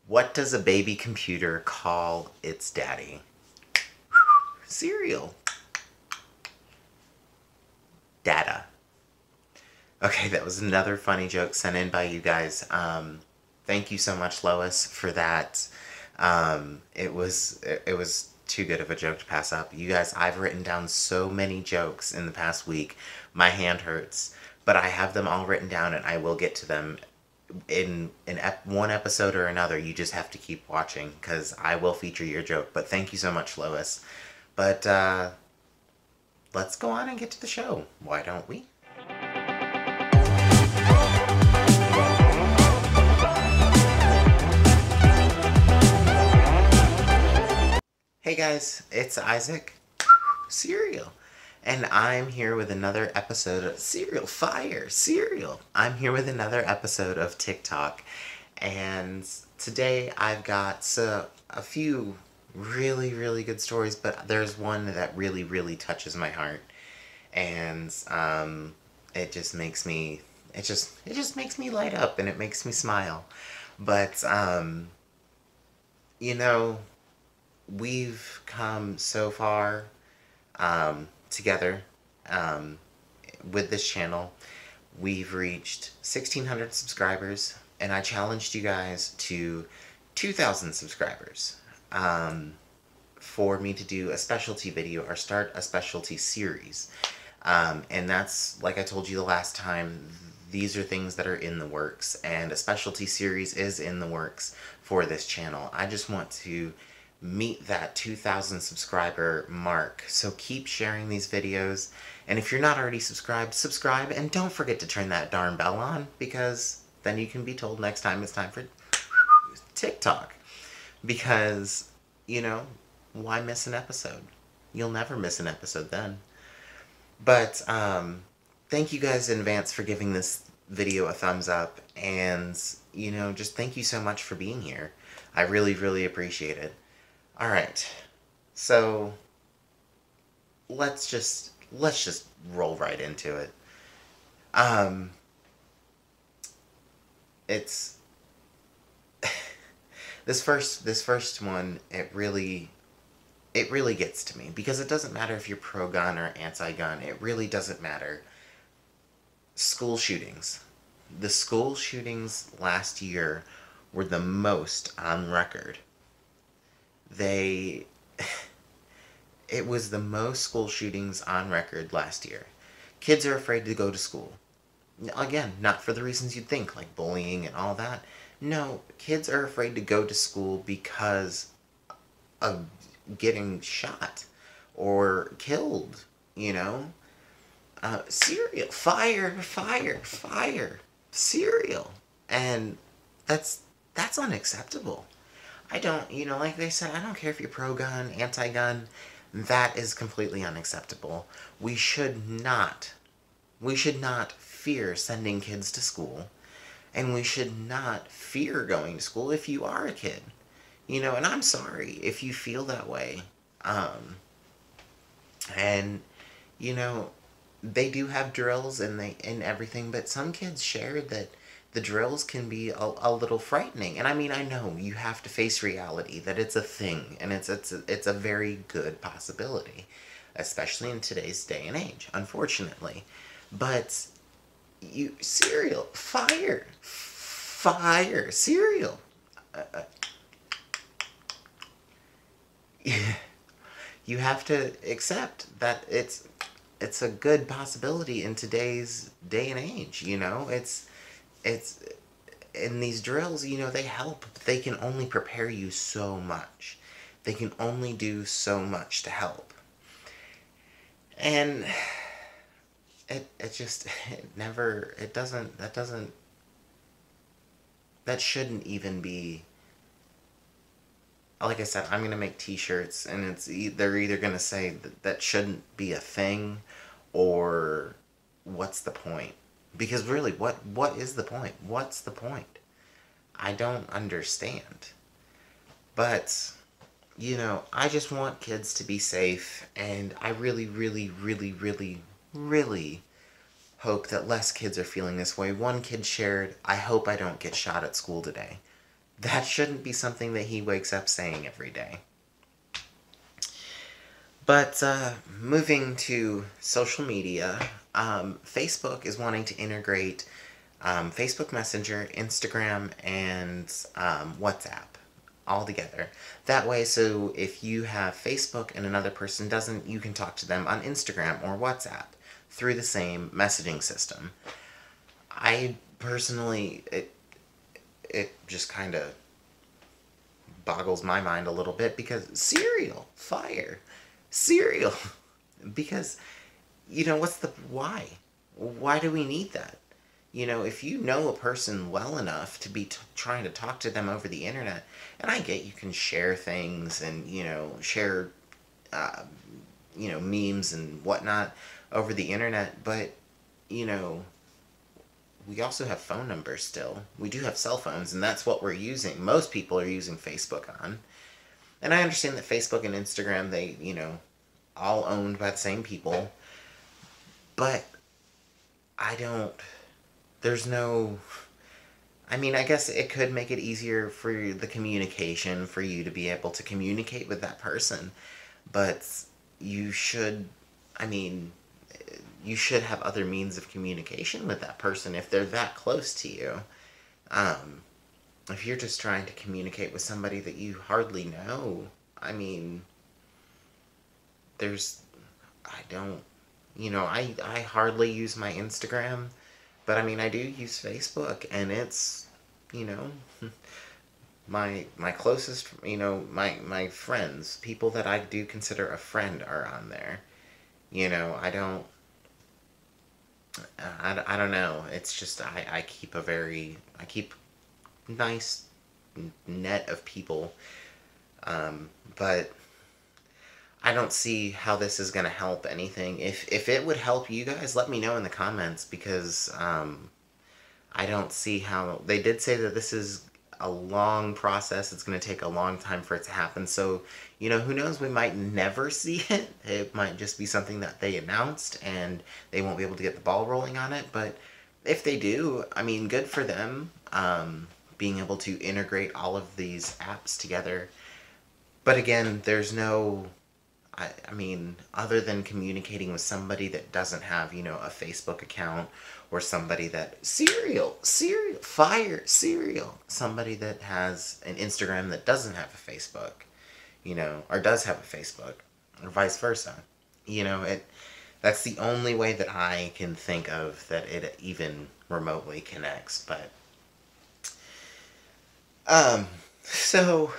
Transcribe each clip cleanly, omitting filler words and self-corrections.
What does a baby computer call its daddy? Cereal. Data. Okay, that was another funny joke sent in by you guys. Thank you so much, Lois, for that. It was too good of a joke to pass up. You guys, I've written down so many jokes in the past week. My hand hurts, but I have them all written down, and I will get to them in one episode or another. You just have to keep watching because I will feature your joke. But thank you so much, Lois. But let's go on and get to the show. Why don't we? Hey guys, it's Isaac, Cereal, and I'm here with another episode of Cereal. I'm here with another episode of TikTok, and today I've got a few really, really good stories, but there's one that really, really touches my heart, and it just makes me, it just makes me light up, and it makes me smile, but you know, we've come so far together with this channel. We've reached 1,600 subscribers, and I challenged you guys to 2,000 subscribers for me to do a specialty video or start a specialty series. And that's, like I told you the last time, these are things that are in the works, and a specialty series is in the works for this channel. I just want to meet that 2,000 subscriber mark. So keep sharing these videos, and if you're not already subscribed, subscribe, and don't forget to turn that darn bell on, because then you can be told next time it's time for TikTok. Because, you know, why miss an episode? You'll never miss an episode then. But thank you guys in advance for giving this video a thumbs up, and, you know, just thank you so much for being here. I really, really appreciate it. Alright, so let's just roll right into it. It's this first one, it really gets to me, because it doesn't matter if you're pro-gun or anti-gun. It really doesn't matter. School shootings. The school shootings last year were the most on record. It was the most school shootings on record last year. Kids are afraid to go to school. Again, not for the reasons you'd think, like bullying and all that. No, kids are afraid to go to school because of getting shot or killed, you know? Cereal. Fire. Cereal. And that's unacceptable. I don't, you know, like they said, I don't care if you're pro-gun, anti-gun. That is completely unacceptable. We should not fear sending kids to school. And we should not fear going to school if you are a kid. You know, and I'm sorry if you feel that way. And, you know, they do have drills and everything, but some kids shared that the drills can be a little frightening. And I mean, I know you have to face reality, that it's a thing, and it's a very good possibility, especially in today's day and age, unfortunately. But cereal, fire, cereal. You have to accept that it's a good possibility in today's day and age, you know? It's in these drills, you know, they help, but they can only prepare you so much. They can only do so much to help. And that shouldn't even be, like I said, I'm going to make t-shirts, and they're either going to say that shouldn't be a thing, or what's the point? Because really, what is the point? What's the point? I don't understand. But, you know, I just want kids to be safe, and I really, really, really, really, really hope that less kids are feeling this way. One kid shared, "I hope I don't get shot at school today." That shouldn't be something that he wakes up saying every day. But moving to social media, Facebook is wanting to integrate Facebook Messenger, Instagram, and WhatsApp all together. That way, so if you have Facebook and another person doesn't, you can talk to them on Instagram or WhatsApp through the same messaging system. I personally, it just kind of boggles my mind a little bit because cereal, because what's the why? Why do we need that? If you know a person well enough to be trying to talk to them over the internet, and I get you can share things and share memes and whatnot over the internet, but we also have phone numbers still. We do have cell phones, and that's what we're using. Most people are using Facebook on. And I understand that Facebook and Instagram, they, all owned by the same people. But there's no, I mean, I guess it could make it easier for the communication, for you to be able to communicate with that person. But you should, you should have other means of communication with that person if they're that close to you. If you're just trying to communicate with somebody that you hardly know, I hardly use my Instagram, but I do use Facebook, and it's, my closest, my friends, people that I do consider a friend are on there. I don't know. It's just I keep nice net of people, but I don't see how this is gonna help anything. If it would help you guys, let me know in the comments, because I don't see how. They did say that this is a long process. It's going to take a long time for it to happen. So, who knows? We might never see it. It might just be something that they announced and they won't be able to get the ball rolling on it. But if they do, good for them, being able to integrate all of these apps together. But again, there's no, other than communicating with somebody that doesn't have, a Facebook account, or somebody that, cereal, somebody that has an Instagram that doesn't have a Facebook, or does have a Facebook, or vice versa. That's the only way that I can think of that it even remotely connects. But, so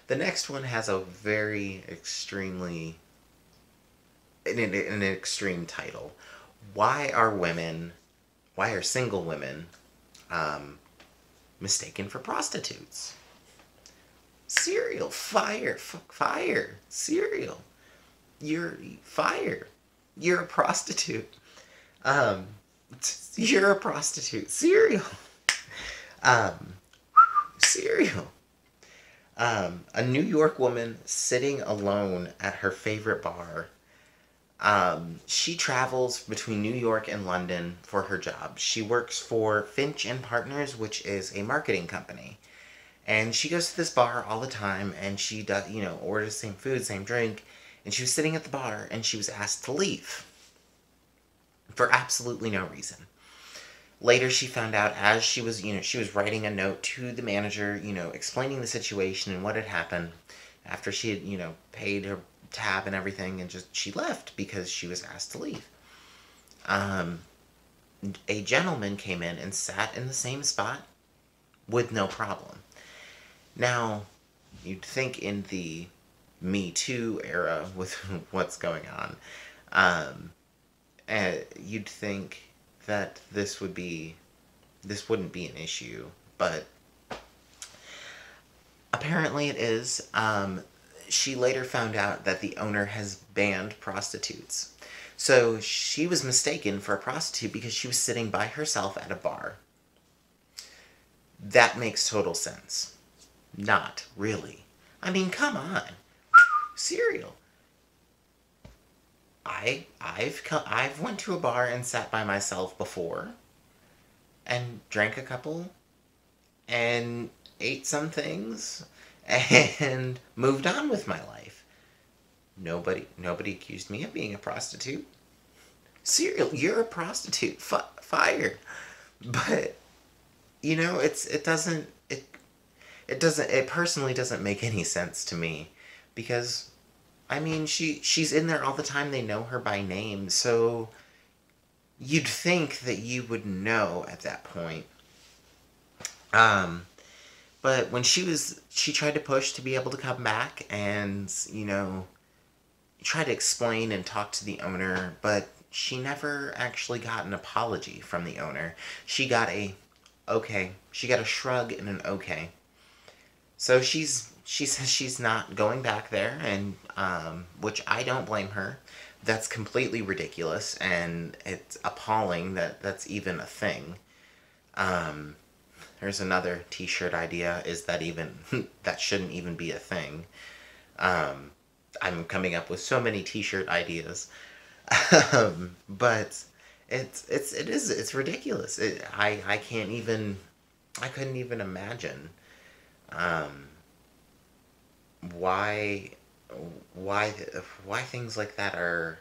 the next one has a very extremely, an extreme title. Why are single women mistaken for prostitutes? Cereal, fire, cereal. You're fire. You're a prostitute. You're a prostitute. Cereal. Cereal. A New York woman sitting alone at her favorite bar. She travels between New York and London for her job. She works for Finch and Partners, which is a marketing company. And she goes to this bar all the time, and she does, orders the same food, same drink. And she was sitting at the bar, and she was asked to leave for absolutely no reason. Later, she found out as she was writing a note to the manager, explaining the situation and what had happened after she had, paid her tab and everything, and she left because she was asked to leave. A gentleman came in and sat in the same spot with no problem. Now, you'd think in the Me Too era with what's going on, you'd think that this wouldn't be an issue, but apparently it is. She later found out that the owner has banned prostitutes. So she was mistaken for a prostitute because she was sitting by herself at a bar. That makes total sense. Not really. Come on. Cereal. I've went to a bar and sat by myself before and drank a couple, and ate some things, and moved on with my life. Nobody accused me of being a prostitute. Serial, you're a prostitute. Fire. But it personally doesn't make any sense to me, because I mean, she's in there all the time. They know her by name, so you'd think that you would know at that point. But when she tried to push to be able to come back and, try to explain and talk to the owner, but she never actually got an apology from the owner. She got a okay. She got a shrug and an okay. So she says she's not going back there, and which I don't blame her. That's completely ridiculous, and it's appalling that that's even a thing. There's another t-shirt idea, is that even that shouldn't even be a thing. I'm coming up with so many t-shirt ideas. But it's ridiculous. I couldn't even imagine why things like that are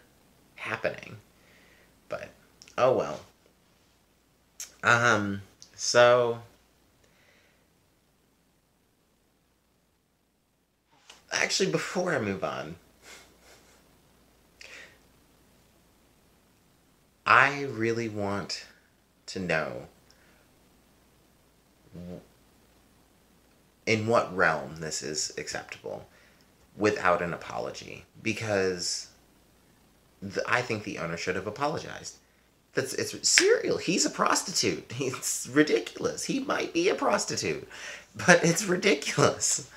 happening. But oh well. So actually, before I move on, I really want to know in what realm this is acceptable without an apology, because I think the owner should have apologized. It's serial. He's a prostitute. It's ridiculous. He might be a prostitute, but it's ridiculous.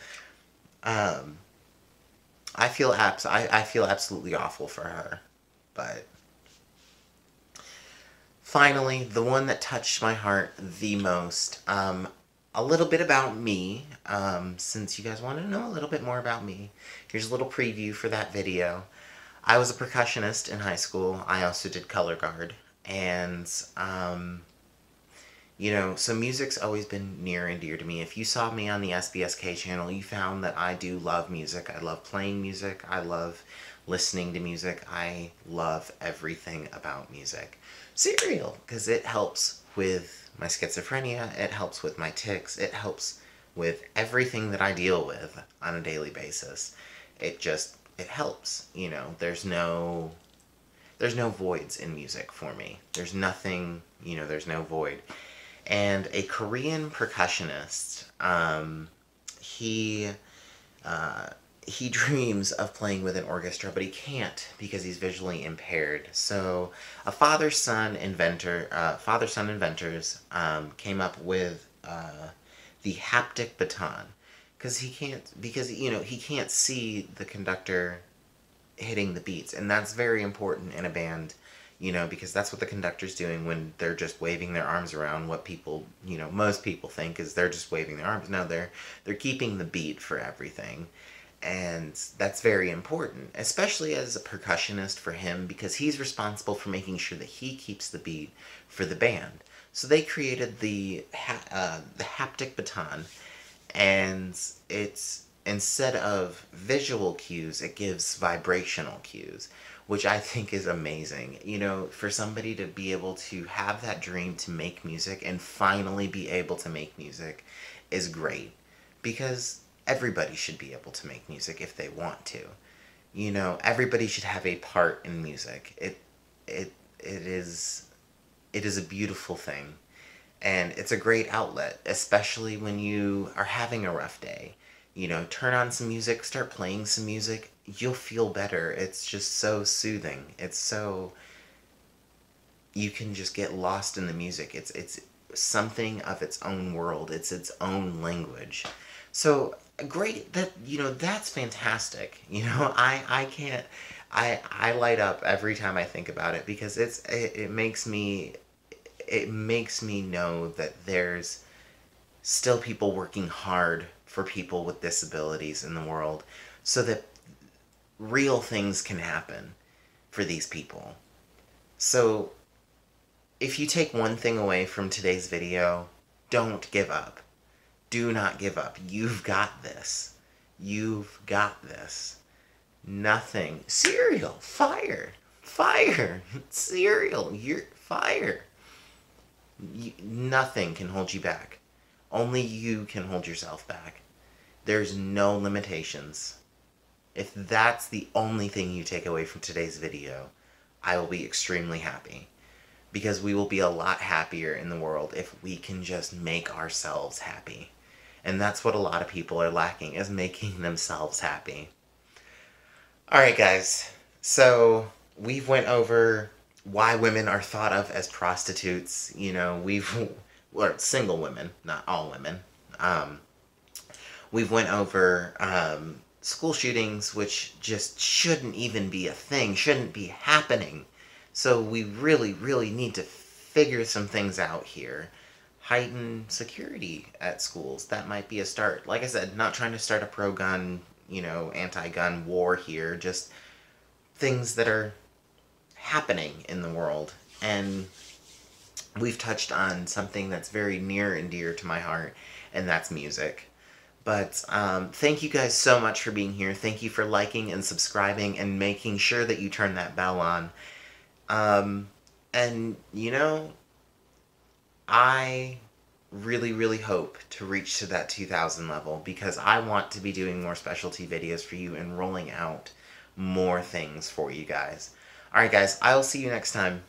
I feel absolutely awful for her, but finally, the one that touched my heart the most, a little bit about me, since you guys want to know a little bit more about me. Here's a little preview for that video. I was a percussionist in high school. I also did color guard, and so music's always been near and dear to me. If you saw me on the SBSK channel, you found that I do love music. I love playing music. I love listening to music. I love everything about music. Serial, because it helps with my schizophrenia. It helps with my tics. It helps with everything that I deal with on a daily basis. It helps. There's no voids in music for me. There's nothing, there's no void. And a Korean percussionist, he dreams of playing with an orchestra, but he can't because he's visually impaired. So father-son inventors came up with the haptic baton, because he can't see the conductor hitting the beats, and that's very important in a band. Because that's what the conductor's doing when they're just waving their arms around. What people, most people think is they're just waving their arms. No, they're keeping the beat for everything. And that's very important, especially as a percussionist for him, because he's responsible for making sure that he keeps the beat for the band. So they created the haptic baton, and it's, instead of visual cues, it gives vibrational cues, which I think is amazing. For somebody to be able to have that dream to make music and finally be able to make music is great, because everybody should be able to make music if they want to. Everybody should have a part in music. It is a beautiful thing, and it's a great outlet, especially when you are having a rough day. Turn on some music, start playing some music, you'll feel better. It's just so soothing. You can just get lost in the music. It's something of its own world. It's its own language. So great, that's fantastic. I light up every time I think about it, because it makes me know that there's still people working hard for people with disabilities in the world, so that real things can happen for these people. So if you take one thing away from today's video, don't give up. Do not give up. You've got this. You've got this. Nothing. Cereal. Fire. Fire. Cereal. You're fire. Nothing can hold you back. Only you can hold yourself back. There's no limitations. If that's the only thing you take away from today's video, I will be extremely happy. Because we will be a lot happier in the world if we can just make ourselves happy. And that's what a lot of people are lacking, is making themselves happy. Alright guys, so we've went over why women are thought of as prostitutes. You know, well, single women, not all women. We've went over school shootings, which just shouldn't even be a thing, shouldn't be happening. So we really, really need to figure some things out here. Heighten security at schools. That might be a start. Like I said, not trying to start a pro-gun, anti-gun war here. Just things that are happening in the world. And we've touched on something that's very near and dear to my heart, and that's music. But thank you guys so much for being here. Thank you for liking and subscribing and making sure that you turn that bell on. And, I really, really hope to reach to that 2,000 level, because I want to be doing more specialty videos for you and rolling out more things for you guys. Alright guys, I'll see you next time.